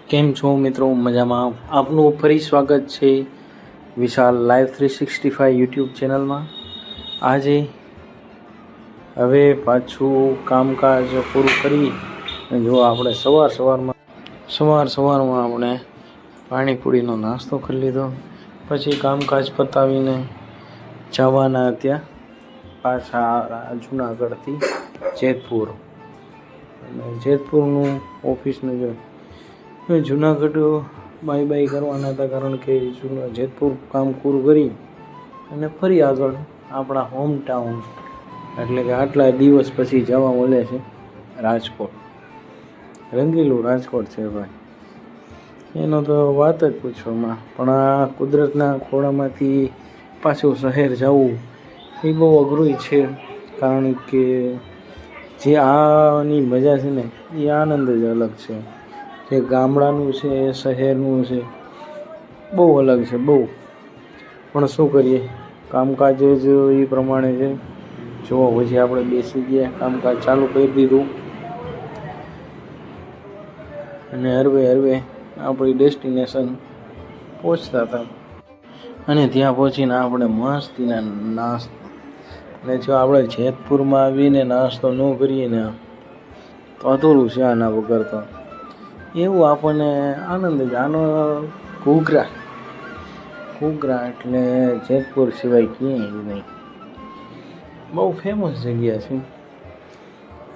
કેમ છો મિત્રો? મજામાં. આપનું ફરી સ્વાગત છે વિશાલ લાઈવ 365 યુટ્યુબ ચેનલમાં. આજે હવે પાછું કામકાજ પૂરું કરી જો આપણે સવારમાં આપણે પાણીપુરીનો નાસ્તો કરી લીધો. પછી કામકાજ પતાવીને જવાના ત્યાં પાછા જુનાગઢથી જેતપુર. અને જેતપુરનું ઓફિસનું જુનાગઢ બાય કરવાના હતા, કારણ કે જેતપુર કામ પૂરું કરી અને ફરી આગળ આપણા હોમ ટાઉન એટલે કે આટલા દિવસ પછી જવા મળે છે રાજકોટ. રંગીલું રાજકોટ છે ભાઈ, એનો તો વાત જ પૂછવામાં. પણ આ કુદરતના ખોળામાંથી પાછું શહેર જવું એ બહુ અઘરું છે, કારણ કે જે આની મજા છે ને એ આનંદ જ અલગ છે. જે ગામડાનું છે શહેરનું છે બહુ અલગ છે, બહુ. પણ શું કરીએ, કામકાજ જ એ પ્રમાણે છે. જો પછી આપણે બેસી ગયા, કામકાજ ચાલુ કરી દીધું અને હરવે આપણી ડેસ્ટિનેશન પહોંચતા હતા. અને ત્યાં પહોંચીને આપણે મસ્તીના નાસ્તો, અને જો આપણે જેતપુરમાં આવીને નાસ્તો ન કરીએ ને તો અધૂરું છે આના વગર. તો એવું આપણને આનંદ જ. આનો ઘૂઘરા એટલે જેતપુર સિવાય ક્યાંય નહીં. બહુ ફેમસ જગ્યા છે.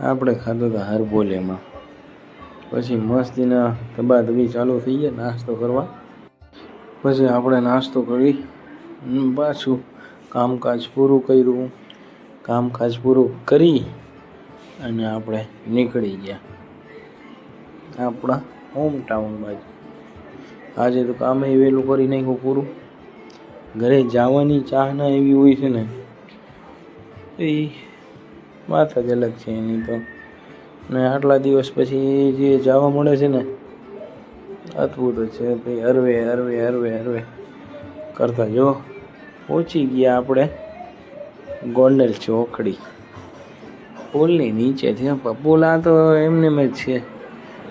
આપણે ખાધું હતા હરબોલેમાં. પછી મસ્તીના ધબાધબી ચાલુ થઈ ગયા નાસ્તો કરવા. પછી આપણે નાસ્તો કરી પાછું કામકાજ પૂરું કર્યું. કામકાજ પૂરું કરી અને આપણે નીકળી ગયા આપણા હોમ ટાઉન બાજુ. આજે તો કામે વહેલું કરી નાખ્યું પૂરું. ઘરે જવાની ચાહના એવી હોય છે ને, એ વાત જ અલગ છે એની તો. ને આટલા દિવસ પછી જે જવા મળે છે ને, અદ્ભુત છે ભાઈ. હરવે કરતા જો પહોંચી ગયા આપણે ગોંડલ ચોકડી. પુલની નીચે છે. પુલ આ તો એમને જ છે,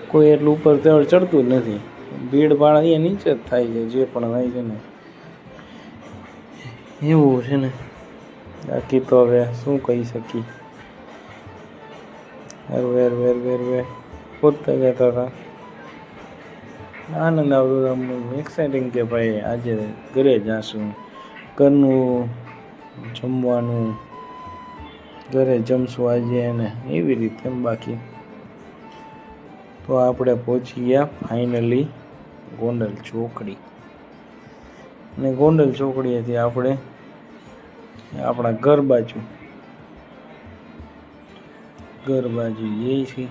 કોઈ એટલું ઉપર ચડતું જ નથી. ભીડ ભાડ અહીંયા નીચે જ થાય છે, જે પણ થાય છે ને એવું છે ને. બાકી તો હવે શું કહી શકીએ. હરવે પહોંચતા જતા હતા. આનંદ આવતો હતો, એક્સાઇટિંગ કે ભાઈ આજે ઘરે જાશું, ઘરનું જમવાનું ઘરે જમશું આજે, અને એવી રીતે. બાકી તો આપણે પહોંચી ગયા ફાઇનલી ગોંડલ ચોકડી. અને ગોંડલ ચોકડીએથી આપણે આપણા ઘર બાજુ જઈએ છીએ.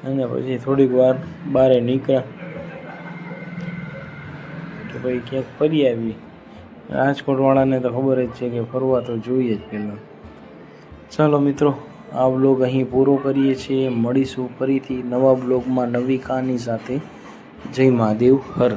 અને પછી થોડીક વાર બહાર નીકળ્યા કે ભાઈ ક્યાંક ફરી આવી. રાજકોટવાળાને તો ખબર જ છે કે ફરવા તો જોઈએ જ પહેલાં. ચાલો મિત્રો, આ બ્લોગ અહીં પૂરો કરીએ છીએ. મળીશું ફરીથી નવા બ્લોગમાં નવી કહાની સાથે. જય મહાદેવ હર.